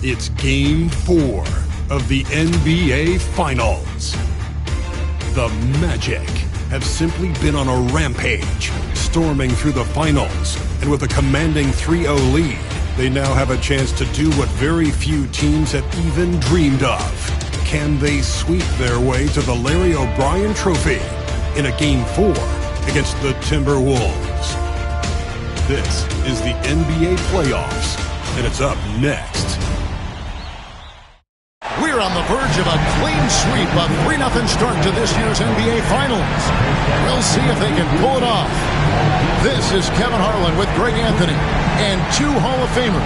It's Game 4 of the NBA Finals. The Magic have simply been on a rampage, storming through the finals. And with a commanding 3-0 lead, they now have a chance to do what very few teams have even dreamed of. Can they sweep their way to the Larry O'Brien Trophy in a Game 4 against the Timberwolves? This is the NBA Playoffs, and it's up next. We're on the verge of a clean sweep, a 3-0 start to this year's NBA Finals. We'll see if they can pull it off. This is Kevin Harlan with Greg Anthony and two Hall of Famers.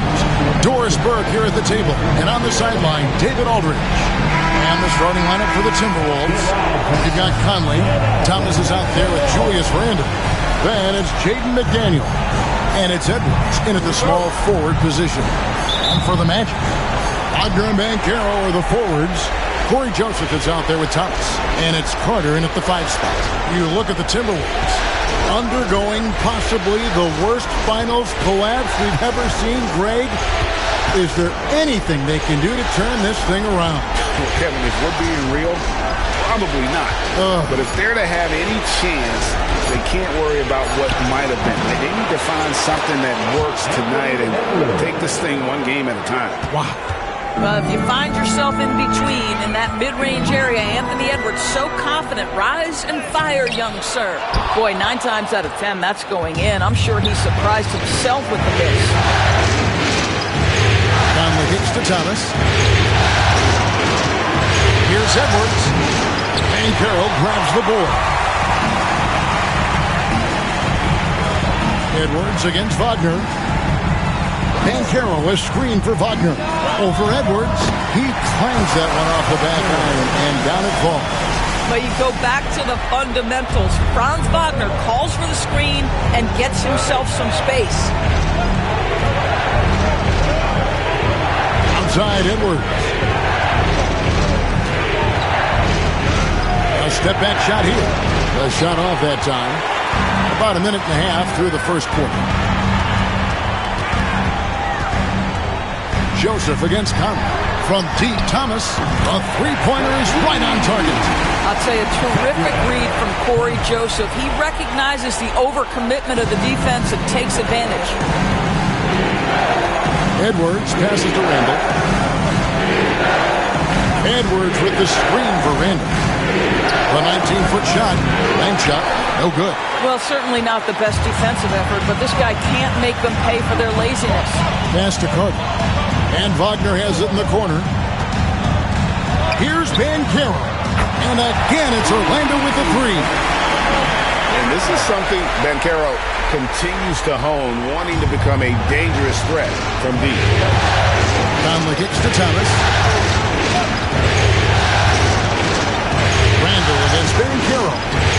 Doris Burke here at the table, and on the sideline, David Aldridge. And the starting lineup for the Timberwolves. You've got Conley. Thomas is out there with Julius Randle. Then it's Jaden McDaniel. And it's Edwards in at the small forward position. And for the Magic, Wagner and Banchero are the forwards. Corey Joseph is out there with Thomas. And it's Carter in at the 5 spot. You look at the Timberwolves, undergoing possibly the worst finals collapse we've ever seen. Greg, is there anything they can do to turn this thing around? Well, Kevin, if we're being real, probably not. But if they're to have any chance, they can't worry about what might have been. They need to find something that works tonight and take this thing one game at a time. Wow. Well, if you find yourself in between in that mid-range area, Anthony Edwards so confident. Rise and fire, young sir. Boy, 9 times out of 10, that's going in. I'm sure he surprised himself with the miss. Conley hits to Thomas. Here's Edwards. And Carroll grabs the board. Edwards against Wagner. Banchero is screened for Wagner. Over Edwards. He clangs that one off the back iron, and down it falls. But you go back to the fundamentals. Franz Wagner calls for the screen and gets himself some space. Outside Edwards. A step back shot here. A shot off that time. About a minute and a half through the first quarter. Joseph against Conley. From deep, Thomas. A three-pointer is right on target. I'll tell you, a terrific read from Corey Joseph. He recognizes the overcommitment of the defense and takes advantage. Edwards passes to Randle. Edwards with the screen for Randle. The 19-foot shot. Bank shot. No good. Well, certainly not the best defensive effort, but this guy can't make them pay for their laziness. Pass to Carter. And Wagner has it in the corner. Here's Banchero. And again, it's Orlando with the 3. And this is something Banchero continues to hone, wanting to become a dangerous threat from deep. Conley kicks to Thomas. Randle against Banchero.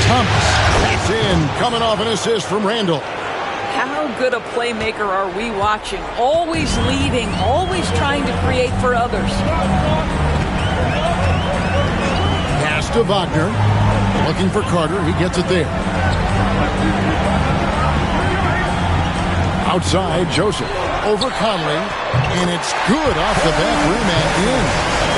Thomas. That's in. Coming off an assist from Randle. How good a playmaker are we watching? Always leading, always trying to create for others. Pass to Wagner. Looking for Carter. He gets it there. Outside, Joseph. Over Conley. And it's good off the back rim and in.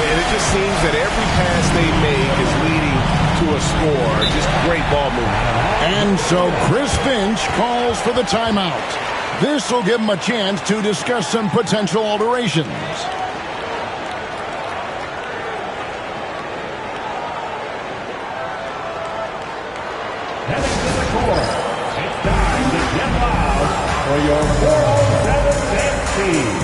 And it just seems that every pass they make is leading to a score. Just great ball movement. And so Chris Finch calls for the timeout. This will give him a chance to discuss some potential alterations. Heading to the court, it's time to get loud for your 407 dance team.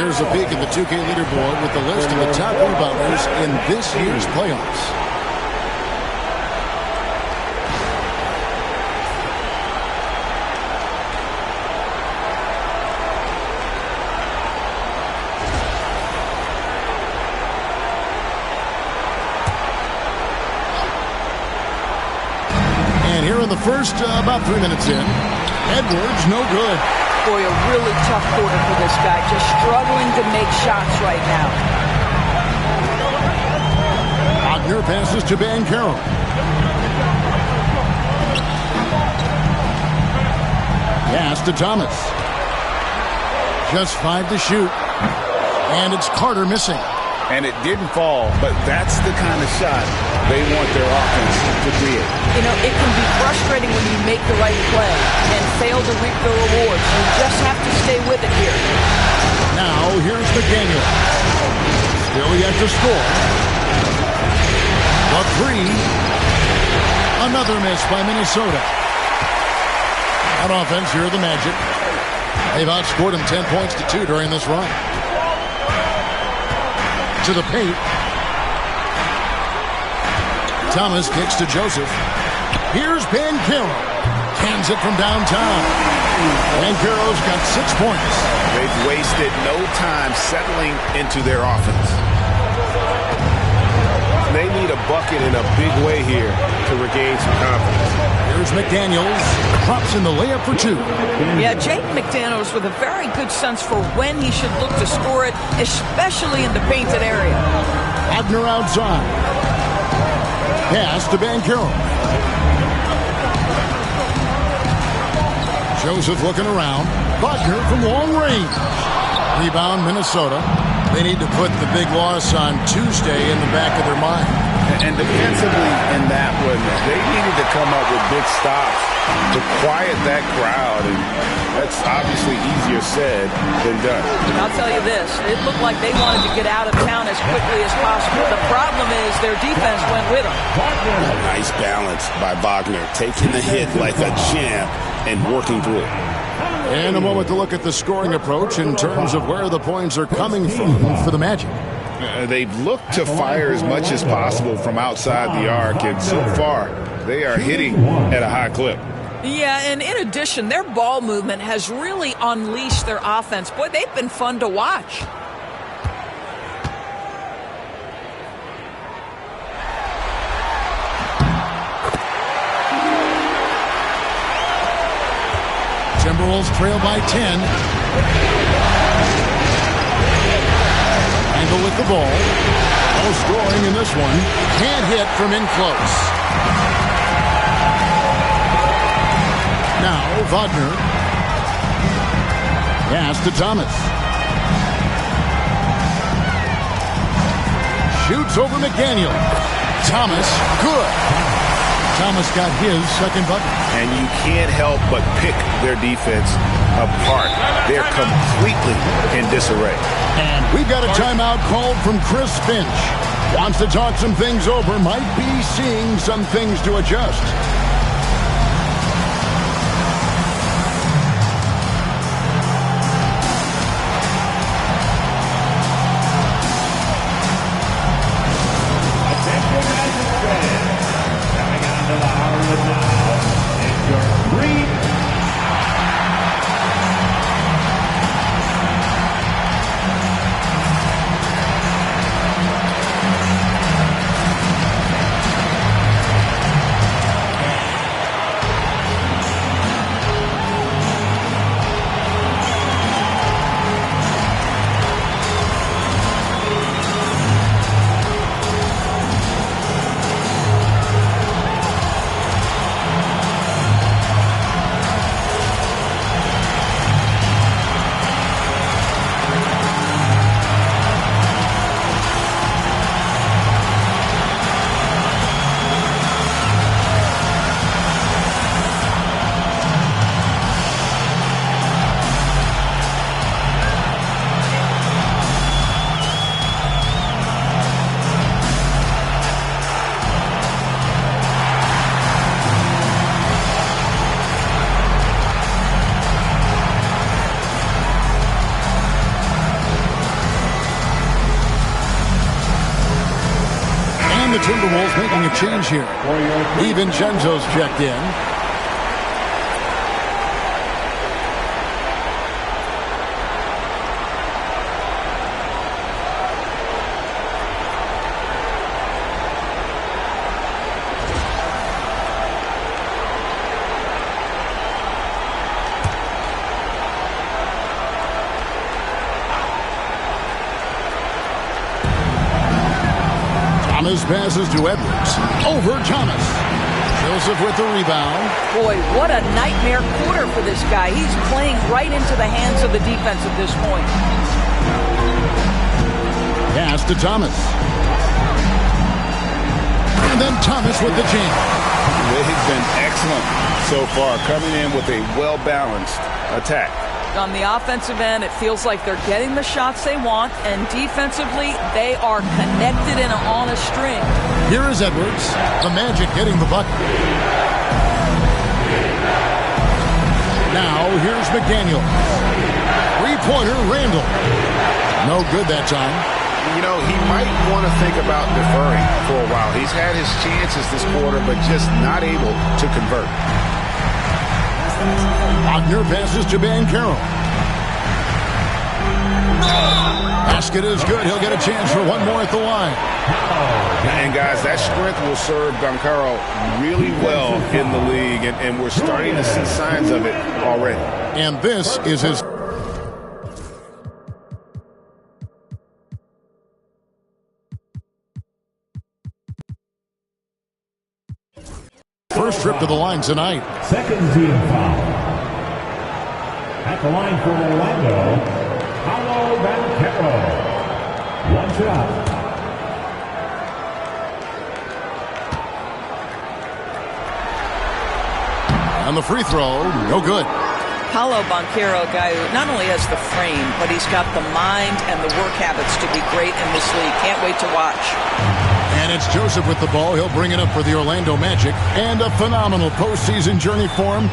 Here's a peek at the 2K leaderboard with the list of the top rebounders in this year's playoffs. And here in the first, about 3 minutes in, Edwards, no good. Boy, a really tough quarter for this guy. Just struggling to make shots right now. Wagner passes to Banchero. Pass to Thomas. Just 5 to shoot. And it's Carter missing. And it didn't fall, but that's the kind of shot they want their offense to create. You know, it can be frustrating when you make the right play and fail to reap the rewards. You just have to stay with it here. Now, here's McDaniel. Still yet to score. The three. Another miss by Minnesota. On offense, here are the Magic. They've outscored them 10 points to 2 during this run. To the paint. Thomas kicks to Joseph. Here's Banchero. Cans it from downtown. Banchero's got 6 points. They've wasted no time settling into their offense. They need a bucket in a big way here to regain some confidence. Here's McDaniels. Drops in the layup for 2. Yeah, Jaden McDaniels with a very good sense for when he should look to score it, especially in the painted area. Wagner outside. Pass to Banchero. Joseph looking around. Wagner from long range. Rebound Minnesota. They need to put the big loss on Tuesday in the back of their mind. And defensively in that one, they needed to come up with big stops to quiet that crowd. And that's obviously easier said than done. I'll tell you this, it looked like they wanted to get out of town as quickly as possible. The problem is their defense went with them. Nice balance by Wagner, taking the hit like a champ and working through it. And a moment to look at the scoring approach in terms of where the points are coming from for the Magic. They've looked to fire as much as possible from outside the arc, and so far they are hitting at a high clip. Yeah, and in addition, their ball movement has really unleashed their offense. Boy, they've been fun to watch. Timberwolves trail by 10. Angle with the ball. No scoring in this one. Can't hit from in close. Now Wagner. Pass to Thomas. Shoots over McDaniel. Thomas, good. Thomas got his second bucket. And you can't help but pick their defense apart. They're completely in disarray. And we've got a timeout called from Chris Finch. Wants to talk some things over. Might be seeing some things to adjust. And the Timberwolves making a change here. DiVincenzo's checked in. Thomas passes to Edwards. Over Thomas. Joseph with the rebound. Boy, what a nightmare quarter for this guy. He's playing right into the hands of the defense at this point. Pass to Thomas. And then Thomas with the jam. They've been excellent so far, coming in with a well-balanced attack. On the offensive end, it feels like they're getting the shots they want, and defensively, they are connected and on a string. Here is Edwards. The Magic getting the bucket. Now, here's McDaniel. Three-pointer, Randall. No good that time. You know, he might want to think about deferring for a while. He's had his chances this quarter, but just not able to convert. Wagner passes to Banchero. Basket is good. He'll get a chance for one more at the line. And, guys, that strength will serve Banchero really well in the league, and we're starting to see signs of it already. And this is his... first trip to the line tonight. Second team foul. At the line for Orlando, Paolo Banchero. One shot. On the free throw, no good. Paolo Banchero, a guy who not only has the frame, but he's got the mind and the work habits to be great in this league. Can't wait to watch. And it's Joseph with the ball. He'll bring it up for the Orlando Magic. And a phenomenal postseason journey for him,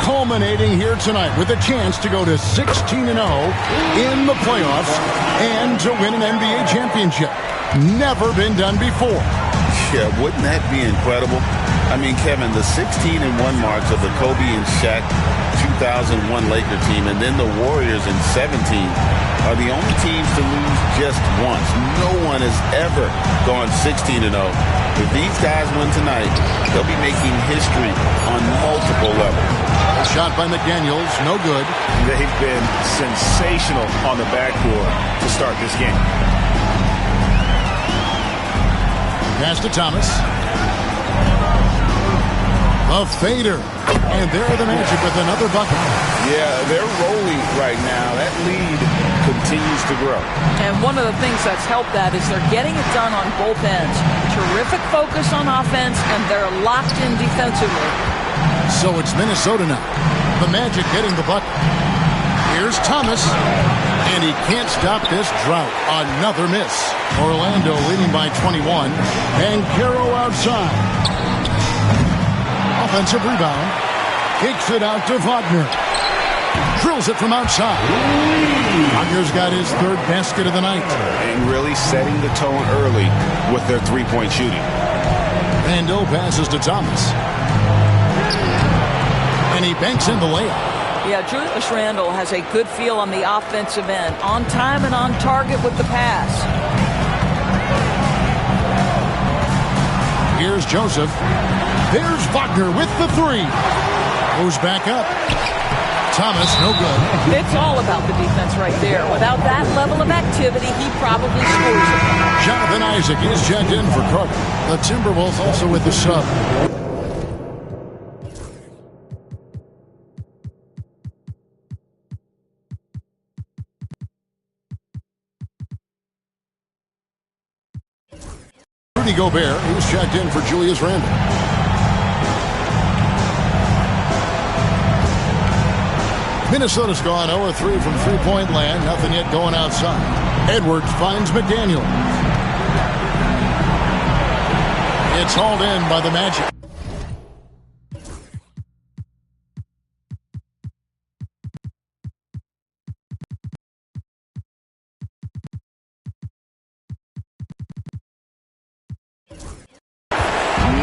culminating here tonight with a chance to go to 16-0 in the playoffs and to win an NBA championship. Never been done before. Yeah, wouldn't that be incredible? I mean, Kevin, the 16-1 marks of the Kobe and Shaq 2001 Laker team, and then the Warriors in 17 are the only teams to lose just once. No one has ever gone 16-0. If these guys win tonight, they'll be making history on multiple levels. A shot by McDaniels, no good. They've been sensational on the backboard to start this game. Pass to Thomas. A fader. And there are the Magic with another bucket. Yeah, they're rolling right now. That lead continues to grow. And one of the things that's helped that is they're getting it done on both ends. Terrific focus on offense, and they're locked in defensively. So it's Minnesota now. The Magic getting the bucket. Here's Thomas. And he can't stop this drought. Another miss. Orlando leading by 21. Banchero outside. Offensive rebound. Kicks it out to Wagner. Drills it from outside. Wagner's got his third basket of the night. And really setting the tone early with their three-point shooting. Randall passes to Thomas. And he banks in the layup. Yeah, Julius Randle has a good feel on the offensive end. On time and on target with the pass. Here's Joseph. There's Wagner with the three. Goes back up. Thomas, no good. It's all about the defense right there. Without that level of activity, he probably scores it. Jonathan Isaac is checked in for Carter. The Timberwolves also with the sub. Rudy Gobert, who's checked in for Julius Randle. Minnesota's gone 0-3 from three-point land. Nothing yet going outside. Edwards finds McDaniel. It's hauled in by the Magic.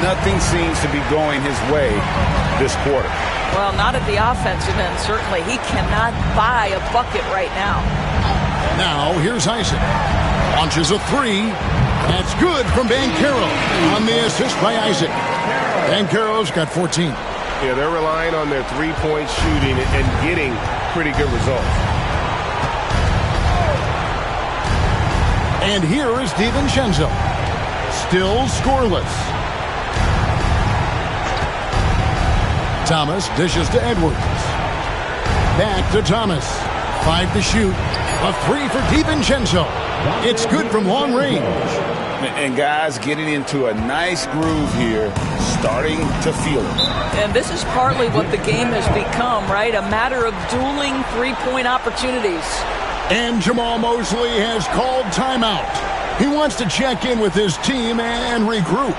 nothing seems to be going his way this quarter. Well, not at the offensive end, certainly. He cannot buy a bucket right now. Now, here's Isaac. Launches a three. That's good from Banchero on the assist by Isaac. Banchero's got 14. Yeah, they're relying on their three-point shooting and getting pretty good results. And here is DiVincenzo. Still scoreless. Thomas dishes to Edwards. Back to Thomas. 5 to shoot. A three for DiVincenzo. It's good from long range. And guys getting into a nice groove here, starting to feel it. And this is partly what the game has become, right? A matter of dueling three-point opportunities. And Jamal Mosley has called timeout. He wants to check in with his team and regroup.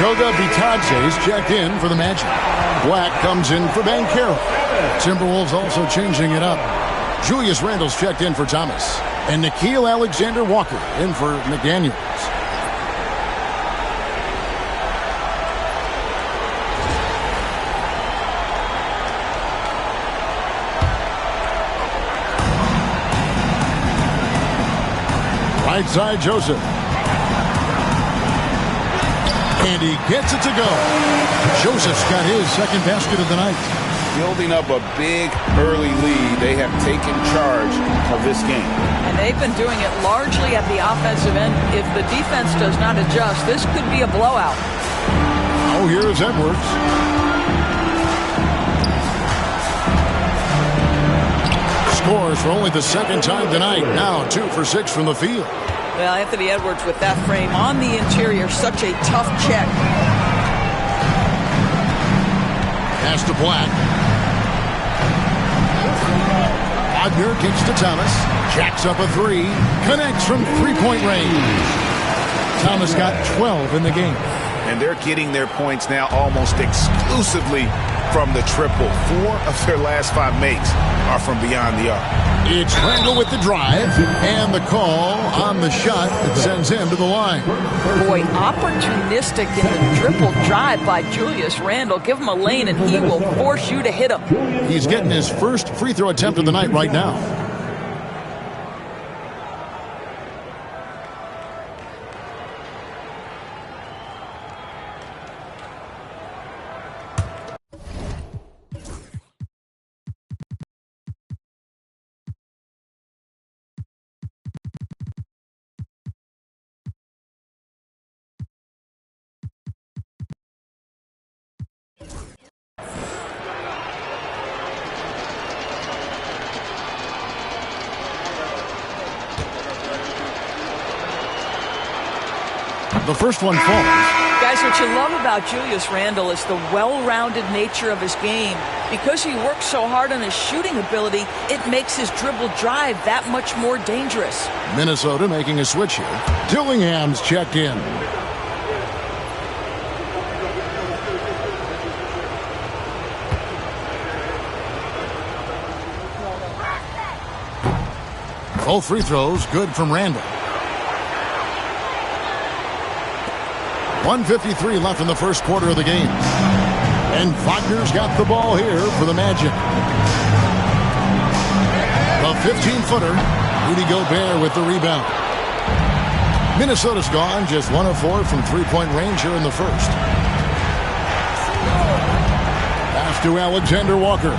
Goga Bitadze's checked in for the Magic. Black comes in for Banchero. Timberwolves also changing it up. Julius Randle's checked in for Thomas. And Nickeil Alexander-Walker in for McDaniels. Right side, Joseph. And he gets it to go. Joseph's got his second basket of the night. Building up a big early lead. They have taken charge of this game. And they've been doing it largely at the offensive end. If the defense does not adjust, this could be a blowout. Oh, here's Edwards. Scores for only the second time tonight. Now 2 for 6 from the field. Well, Anthony Edwards with that frame on the interior, such a tough check. Pass to Black. Wagner kicks to Thomas. Jacks up a three. Connects from three-point range. Thomas got 12 in the game. And they're getting their points now almost exclusively from the triple. 4 of their last 5 makes are from beyond the arc. It's Randle with the drive, and the call on the shot that sends him to the line. Boy, opportunistic in the triple drive by Julius Randle. Give him a lane, and he will force you to hit him. He's getting his first free throw attempt of the night right now. The first one falls. Guys, what you love about Julius Randle is the well-rounded nature of his game. Because he works so hard on his shooting ability, it makes his dribble drive that much more dangerous. Minnesota making a switch here. Dillingham's checked in. Both free throws good from Randle. 1:53 left in the first quarter of the game. And Wagner's got the ball here for the Magic. A 15-footer. Rudy Gobert with the rebound. Minnesota's gone just 1 of 4 from three-point range here in the first. Pass to Alexander Walker.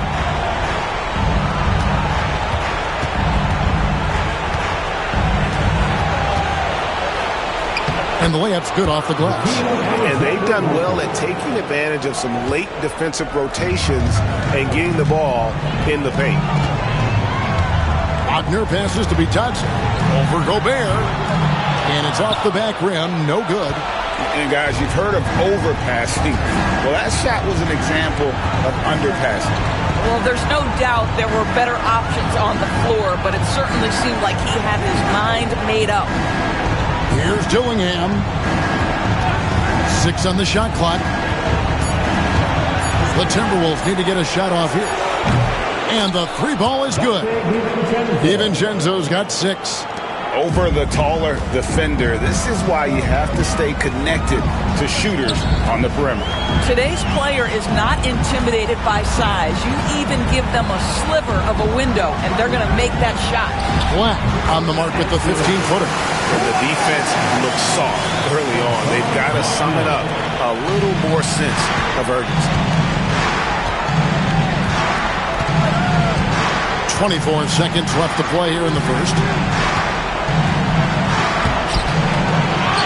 And the layup's good off the glass. And they've done well at taking advantage of some late defensive rotations and getting the ball in the paint. Wagner passes to Bitadze. Over Gobert. And it's off the back rim. No good. And guys, you've heard of overpassing. Well, that shot was an example of underpassing. Well, there's no doubt there were better options on the floor, but it certainly seemed like he had his mind made up. Here's Dillingham. 6 on the shot clock. The Timberwolves need to get a shot off here. And the three ball is good. DiVincenzo's got 6. Over the taller defender. This is why you have to stay connected to shooters on the perimeter. Today's player is not intimidated by size. You even give them a sliver of a window, and they're going to make that shot. Black on the mark with the 15-footer. And the defense looks soft early on. They've got to sum it up. A little more sense of urgency. 24 seconds left to play here in the first.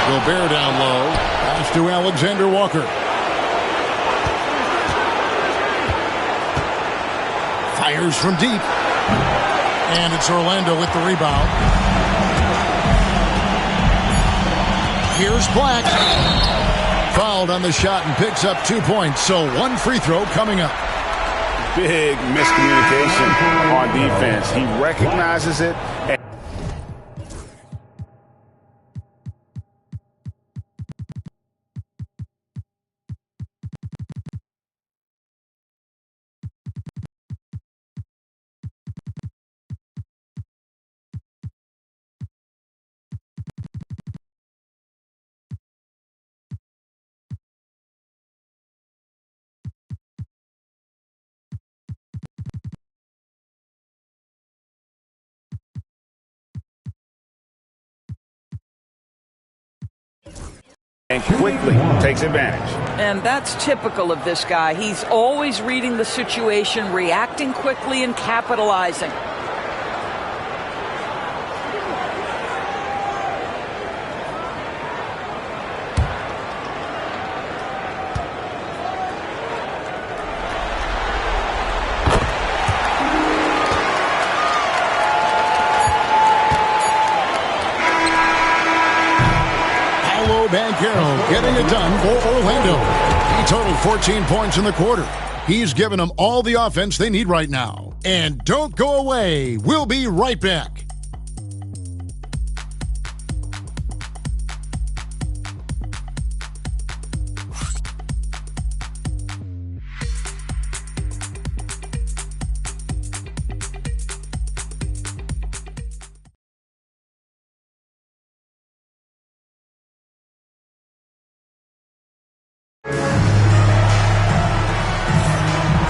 Gobert down low. Pass to Alexander Walker. Fires from deep. And it's Orlando with the rebound. Here's Black. Fouled on the shot and picks up 2 points. So 1 free throw coming up. Big miscommunication on defense. He recognizes it. And quickly takes advantage. And that's typical of this guy. He's always reading the situation, reacting quickly, and capitalizing. Banchero getting it done for Orlando. He totaled 14 points in the quarter. He's given them all the offense they need right now. And don't go away. We'll be right back.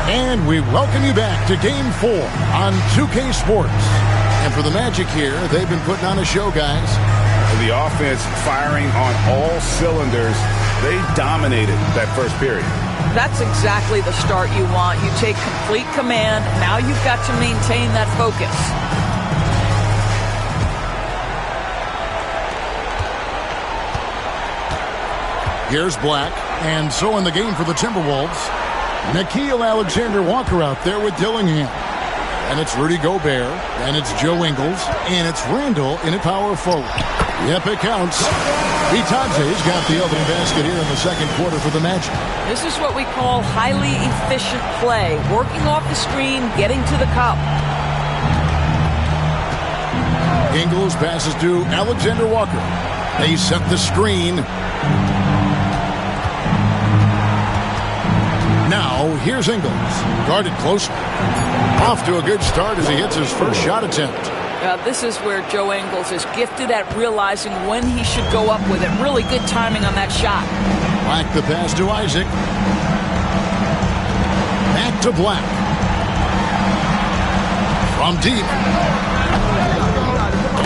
And we welcome you back to Game 4 on 2K Sports. And for the Magic here, they've been putting on a show, guys. The offense firing on all cylinders. They dominated that first period. That's exactly the start you want. You take complete command. Now you've got to maintain that focus. Here's Black. And so in the game for the Timberwolves, Nickeil Alexander-Walker out there with Dillingham. And it's Rudy Gobert, and it's Joe Ingles, and it's Randall in a power forward. Yep, it counts. Bitadze's got the opening basket here in the second quarter for the Magic. This is what we call highly efficient play. Working off the screen, getting to the cup. Ingles passes to Alexander Walker. They set the screen. Now, here's Ingles. Guarded closely. Off to a good start as he hits his first shot attempt. This is where Joe Ingles is gifted at realizing when he should go up with it. Really good timing on that shot. Black the pass to Isaac. Back to Black. From deep.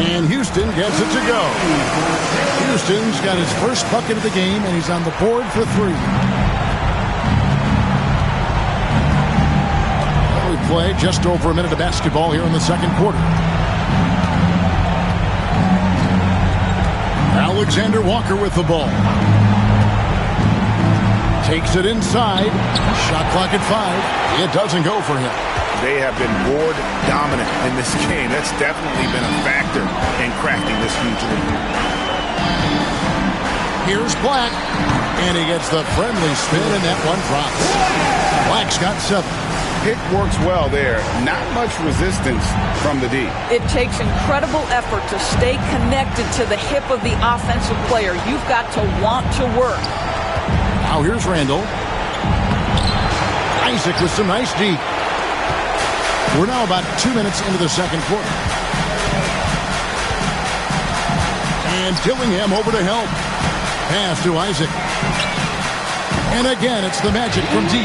And Houston gets it to go. Houston's got his first bucket of the game, and he's on the board for 3. We play just over a minute of basketball here in the second quarter. Alexander Walker with the ball. Takes it inside. Shot clock at 5. It doesn't go for him. They have been board dominant in this game. That's definitely been a factor in cracking this huge lead. Here's Black. And he gets the friendly spin, and that one drops. Black's got 7. Pick works well there. Not much resistance from the D. It takes incredible effort to stay connected to the hip of the offensive player. You've got to want to work. Now here's Randall. Isaac with some nice D. We're now about 2 minutes into the second quarter. And Dillingham over to help. Pass to Isaac. And again, it's the Magic from deep.